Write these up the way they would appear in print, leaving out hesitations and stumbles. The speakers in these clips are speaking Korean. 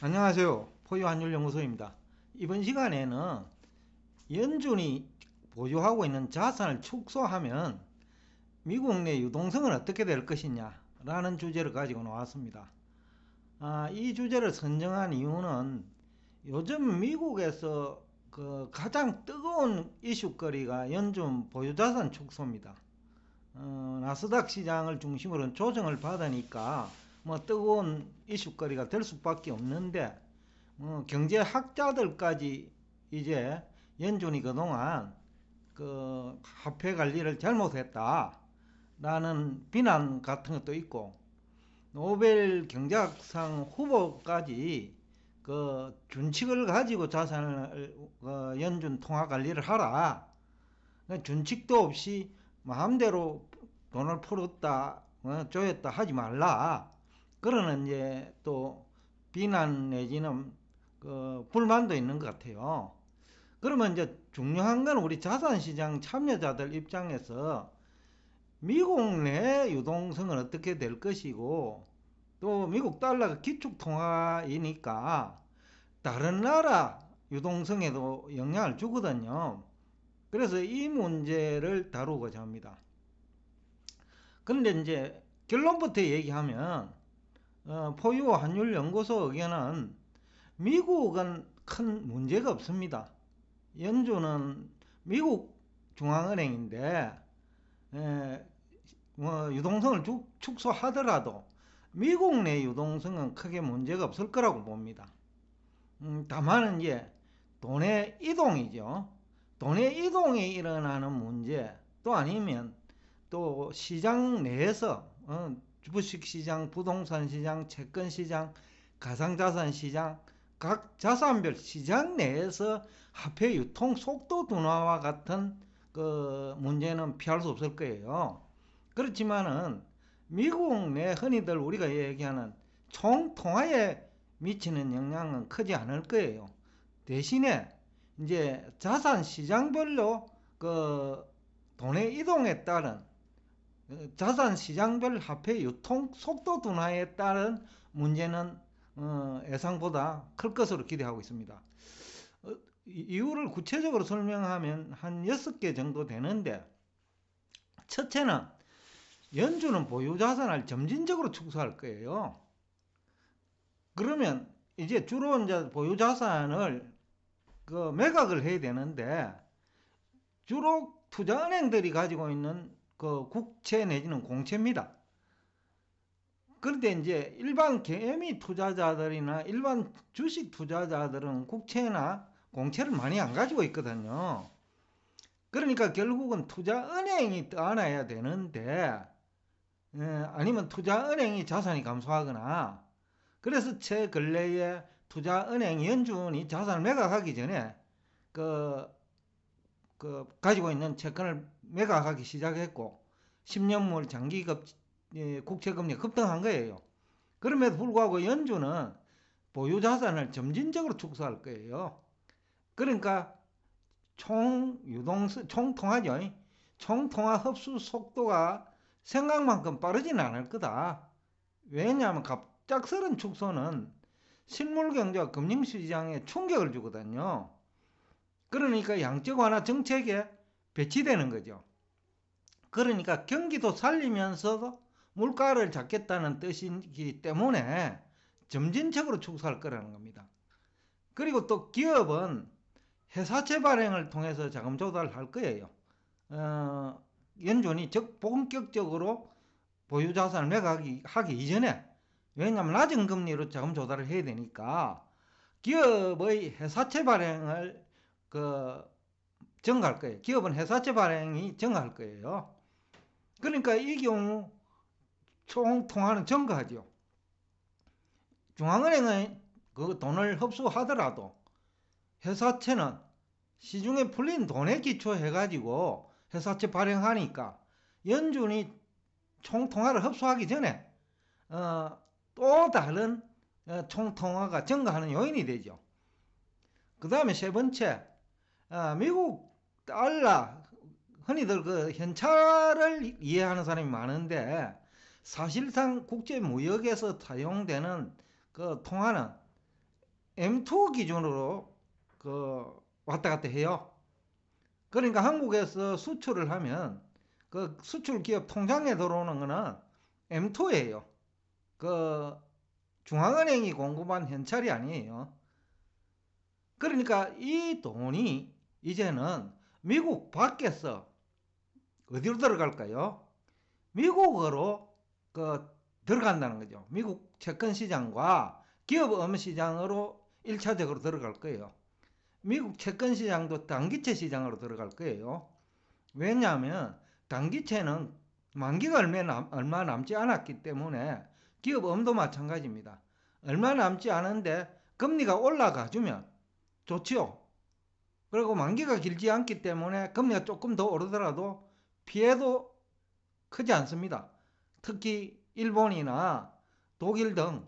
안녕하세요. 포유환율연구소입니다. 이번 시간에는 연준이 보유하고 있는 자산을 축소하면 미국 내 유동성은 어떻게 될 것이냐 라는 주제를 가지고 나왔습니다. 이 주제를 선정한 이유는 요즘 미국에서 가장 뜨거운 이슈거리가 연준 보유자산 축소입니다. 나스닥 시장을 중심으로 조정을 받으니까 뭐 뜨거운 이슈거리가 될 수밖에 없는데, 경제학자들까지 이제 연준이 그동안 화폐 관리를 잘못했다라는 비난 같은 것도 있고, 노벨 경제학상 후보까지 준칙을 가지고 자산을 연준 통화 관리를 하라, 준칙도 없이 마음대로 돈을 풀었다 조였다 하지 말라, 그러는 이제 또 비난 내지는 불만도 있는 것 같아요. 그러면 이제 중요한 건 우리 자산시장 참여자들 입장에서 미국 내 유동성은 어떻게 될 것이고, 또 미국 달러가 기축통화이니까 다른 나라 유동성에도 영향을 주거든요. 그래서 이 문제를 다루고자 합니다. 그런데 이제 결론부터 얘기하면, 포유 환율 연구소 의견은 미국은 큰 문제가 없습니다. 연준은 미국 중앙은행인데, 유동성을 축소하더라도 미국 내 유동성은 크게 문제가 없을 거라고 봅니다. 다만 이제 돈의 이동이죠. 돈의 이동이 일어나는 문제, 또 아니면 또 시장 내에서 주식시장, 부동산 시장, 채권 시장, 가상자산 시장, 각 자산별 시장 내에서 화폐 유통 속도 둔화와 같은 문제는 피할 수 없을 거예요. 그렇지만은 미국 내 흔히들 우리가 얘기하는 총통화에 미치는 영향은 크지 않을 거예요. 대신에 이제 자산 시장별로 돈의 이동에 따른 자산 시장별 화폐 유통 속도 둔화에 따른 문제는 예상보다 클 것으로 기대하고 있습니다. 이유를 구체적으로 설명하면 한 6개 정도 되는데, 첫째는 연준은 보유 자산을 점진적으로 축소할 거예요. 그러면 이제 주로 이제 보유 자산을 매각을 해야 되는데, 주로 투자은행들이 가지고 있는 국채 내지는 공채입니다. 그런데 이제 일반 개미 투자자들이나 일반 주식 투자자들은 국채나 공채를 많이 안 가지고 있거든요. 그러니까 결국은 투자은행이 떠안아야 되는데, 아니면 투자은행이 자산이 감소하거나, 그래서 최 근래에 투자은행 연준이 자산을 매각하기 전에 가지고 있는 채권을 매각하기 시작했고, 10년물 장기급 국채금리가 급등한 거예요. 그럼에도 불구하고 연준은 보유 자산을 점진적으로 축소할 거예요. 그러니까 총통화죠. 총통화 흡수 속도가 생각만큼 빠르지는 않을 거다. 왜냐하면 갑작스런 축소는 실물 경제와 금융시장에 충격을 주거든요. 그러니까 양적 완화 정책에 배치되는 거죠. 그러니까 경기도 살리면서도 물가를 잡겠다는 뜻이기 때문에 점진적으로 축소할 거라는 겁니다. 그리고 또 기업은 회사채 발행을 통해서 자금 조달할 거예요. 연준이 본격적으로 보유자산을 매각하기 이전에, 왜냐하면 낮은 금리로 자금 조달을 해야 되니까 기업의 회사채 발행을 증가할 거예요. 기업은 회사채 발행이 증가할 거예요. 그러니까 이 경우 총통화는 증가하죠. 중앙은행은 그 돈을 흡수하더라도 회사채는 시중에 풀린 돈에 기초해가지고 회사채 발행하니까 연준이 총통화를 흡수하기 전에 또 다른 총통화가 증가하는 요인이 되죠. 그 다음에 세 번째, 미국 달러, 흔히들 현찰을 이해하는 사람이 많은데, 사실상 국제 무역에서 사용되는 통화는 M2 기준으로 왔다 갔다 해요. 그러니까 한국에서 수출을 하면 그 수출 기업 통장에 들어오는 거는 M2예요. 그 중앙은행이 공급한 현찰이 아니에요. 그러니까 이 돈이 이제는 미국 밖에서 어디로 들어갈까요? 미국으로 들어간다는 거죠. 미국 채권 시장과 기업음 시장으로 1차적으로 들어갈 거예요. 미국 채권 시장도 단기채 시장으로 들어갈 거예요. 왜냐하면 단기채는 만기가 얼마 남지 않았기 때문에 기업음도 마찬가지입니다. 얼마 남지 않은데 금리가 올라가 주면 좋지요. 그리고 만기가 길지 않기 때문에 금리가 조금 더 오르더라도 피해도 크지 않습니다. 특히 일본이나 독일 등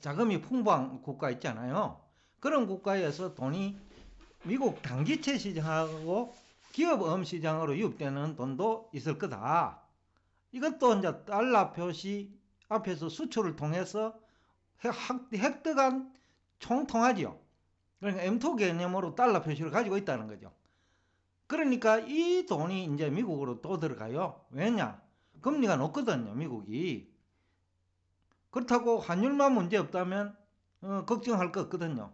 자금이 풍부한 국가 있잖아요. 그런 국가에서 돈이 미국 단기채 시장하고 기업음 시장으로 유입되는 돈도 있을 거다. 이것도 이제 달러 표시 앞에서 수출을 통해서 획득한 총통화지요. 그러니까 M2 개념으로 달러 표시를 가지고 있다는 거죠. 그러니까 이 돈이 이제 미국으로 또 들어가요. 왜냐? 금리가 높거든요, 미국이. 그렇다고 환율만 문제 없다면 걱정할 거 없거든요.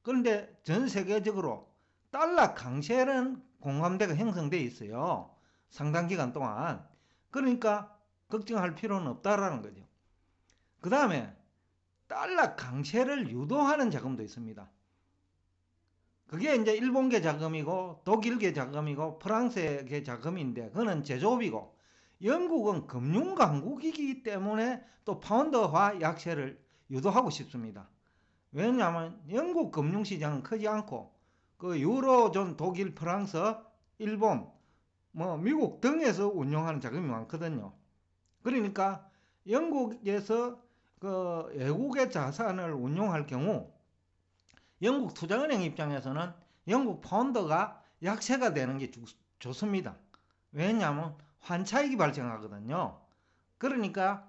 그런데 전 세계적으로 달러 강세는 공감대가 형성되어 있어요. 상당 기간 동안. 그러니까 걱정할 필요는 없다라는 거죠. 그 다음에 달러 강세를 유도하는 자금도 있습니다. 그게 이제 일본계 자금이고 독일계 자금이고 프랑스계 자금인데 그거는 제조업이고 영국은 금융강국이기 때문에 또 파운드화 약세를 유도하고 싶습니다. 왜냐하면 영국 금융시장은 크지 않고 그 유로존 독일, 프랑스, 일본, 미국 등에서 운용하는 자금이 많거든요. 그러니까 영국에서 그 외국의 자산을 운용할 경우 영국 투자은행 입장에서는 영국 파운드가 약세가 되는 게 좋습니다. 왜냐하면 환차익이 발생하거든요. 그러니까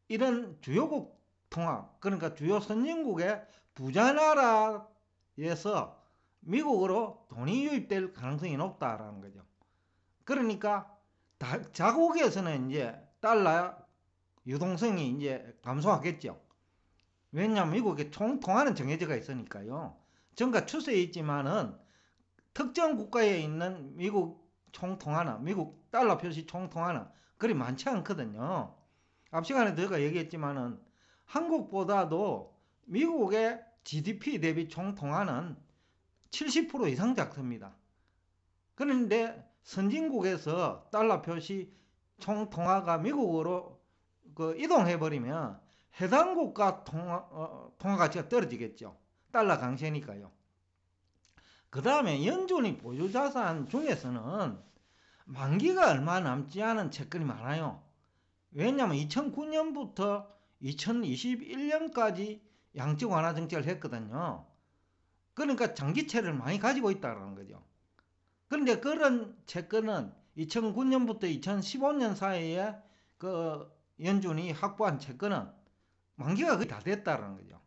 이런 주요국 통합, 그러니까 주요 선진국의 부자 나라에서 미국으로 돈이 유입될 가능성이 높다라는 거죠. 그러니까 자국에서는 이제 달러 유동성이 이제 감소하겠죠. 왜냐하면 미국에 총통화는 정해져가 있으니까요. 정가 추세에 있지만은 특정 국가에 있는 미국 총통화는 미국 달러 표시 총통화는 그리 많지 않거든요. 앞 시간에 제가 얘기했지만은 한국보다도 미국의 GDP 대비 총통화는 70% 이상 작습니다. 그런데 선진국에서 달러 표시 총통화가 미국으로 이동해버리면 해당 국가 통화 가치가 떨어지겠죠. 달러 강세니까요. 그 다음에 연준이 보유자산 중에서는 만기가 얼마 남지 않은 채권이 많아요. 왜냐하면 2009년부터 2021년까지 양적 완화 정책을 했거든요. 그러니까 장기채를 많이 가지고 있다는 거죠. 그런데 그런 채권은 2009년부터 2015년 사이에 그 연준이 확보한 채권은 만기가 거의 다 됐다는 거죠.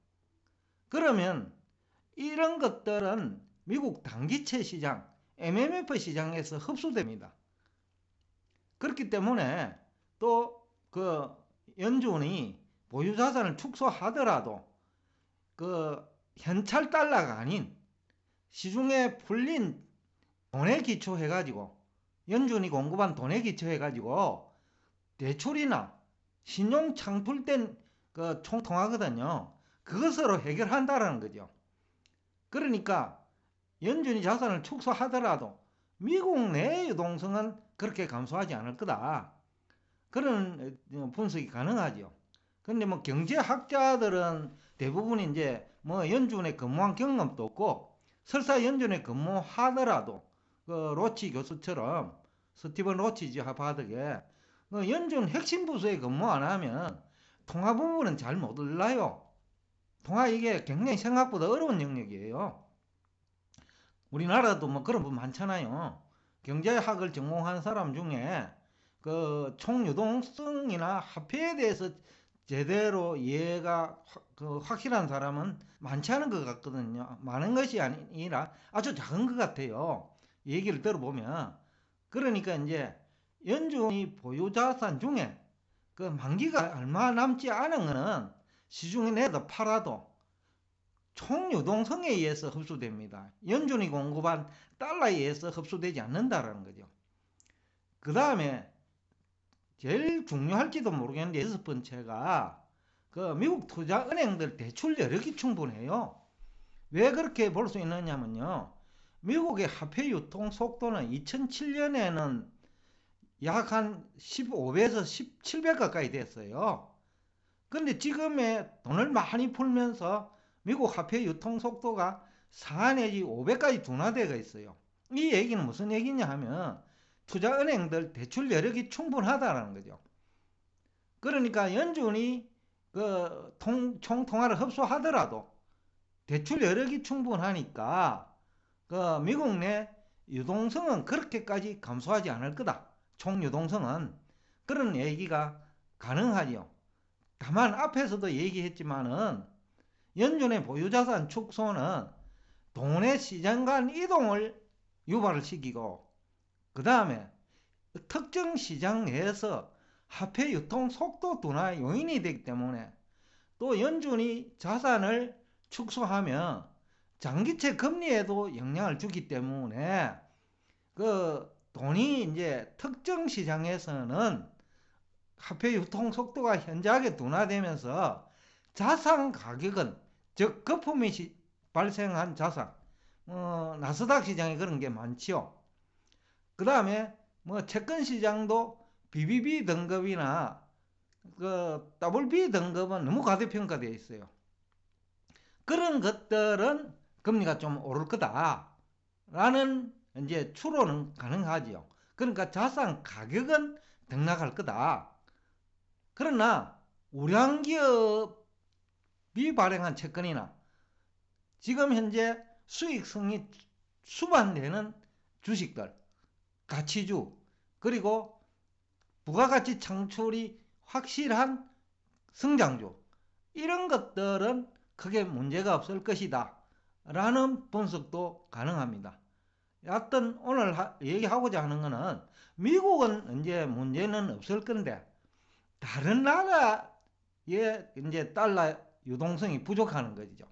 그러면 이런 것들은 미국 단기채 시장, MMF 시장에서 흡수됩니다. 그렇기 때문에 또 그 연준이 보유자산을 축소하더라도 그 현찰 달러가 아닌 시중에 풀린 돈에 기초해가지고 연준이 공급한 돈에 기초해가지고 대출이나 신용 창출된 그 총통화거든요. 그것으로 해결한다라는 거죠. 그러니까 연준이 자산을 축소하더라도 미국 내 유동성은 그렇게 감소하지 않을 거다. 그런 분석이 가능하죠. 근데 경제학자들은 대부분 이제 연준에 근무한 경험도 없고 설사 연준에 근무하더라도 로치 교수처럼 스티븐 로치지 하버드게 연준 핵심 부서에 근무 안 하면 통화 부분은 잘 못 몰라요. 통화 이게 굉장히 생각보다 어려운 영역이에요. 우리나라도 그런 분 많잖아요. 경제학을 전공한 사람 중에 그 총유동성이나 화폐에 대해서 제대로 이해가 확실한 사람은 많지 않은 것 같거든요. 많은 것이 아니라 아주 작은 것 같아요. 얘기를 들어보면. 그러니까 이제 연준이 보유자산 중에 그 만기가 얼마 남지 않은 거는 시중에 내다 팔아도 총유동성에 의해서 흡수됩니다. 연준이 공급한 달러에 의해서 흡수되지 않는다라는 거죠. 그 다음에 제일 중요할지도 모르겠는데 여섯 번째가 그 미국 투자은행들 대출 여력이 충분해요. 왜 그렇게 볼 수 있느냐면요. 미국의 화폐 유통 속도는 2007년에는 약 한 15배에서 17배 가까이 됐어요. 그런데 지금의 돈을 많이 풀면서 미국 화폐 유통 속도가 4 내지 5배까지 둔화되어 있어요. 이 얘기는 무슨 얘기냐 하면 투자은행들 대출 여력이 충분하다는 거죠. 그러니까 연준이 그 총통화를 흡수하더라도 대출 여력이 충분하니까 그 미국 내 유동성은 그렇게까지 감소하지 않을 거다. 총유동성은 그런 얘기가 가능하죠. 다만 앞에서도 얘기했지만은 연준의 보유자산 축소는 돈의 시장 간 이동을 유발을 시키고 그 다음에 특정 시장 내에서 화폐 유통 속도 둔화 요인이 되기 때문에 또 연준이 자산을 축소하면 장기채 금리에도 영향을 주기 때문에 그 돈이 이제 특정 시장에서는 화폐 유통 속도가 현저하게 둔화되면서 자산 가격은 즉 거품이 발생한 자산 나스닥 시장에 그런 게 많지요. 그 다음에 뭐 채권 시장도 BBB 등급이나 그 WB 등급은 너무 과대평가되어 있어요. 그런 것들은 금리가 좀 오를 거다라는 이제 추론은 가능하지요. 그러니까 자산 가격은 등락할 거다. 그러나 우량기업이 발행한 채권이나 지금 현재 수익성이 수반되는 주식들, 가치주, 그리고 부가가치 창출이 확실한 성장주, 이런 것들은 크게 문제가 없을 것이다 라는 분석도 가능합니다. 여하튼 오늘 얘기하고자 하는 것은 미국은 이제 문제는 없을 건데 다른 나라의 이제 달러 유동성이 부족하는 거죠.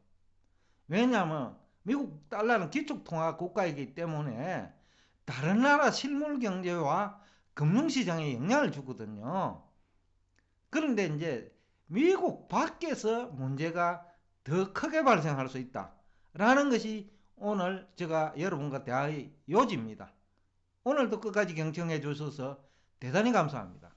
왜냐하면 미국 달러는 기축통화 국가이기 때문에 다른 나라 실물 경제와 금융시장에 영향을 주거든요. 그런데 이제 미국 밖에서 문제가 더 크게 발생할 수 있다라는 것이 오늘 제가 여러분과 대화의 요지입니다. 오늘도 끝까지 경청해 주셔서 대단히 감사합니다.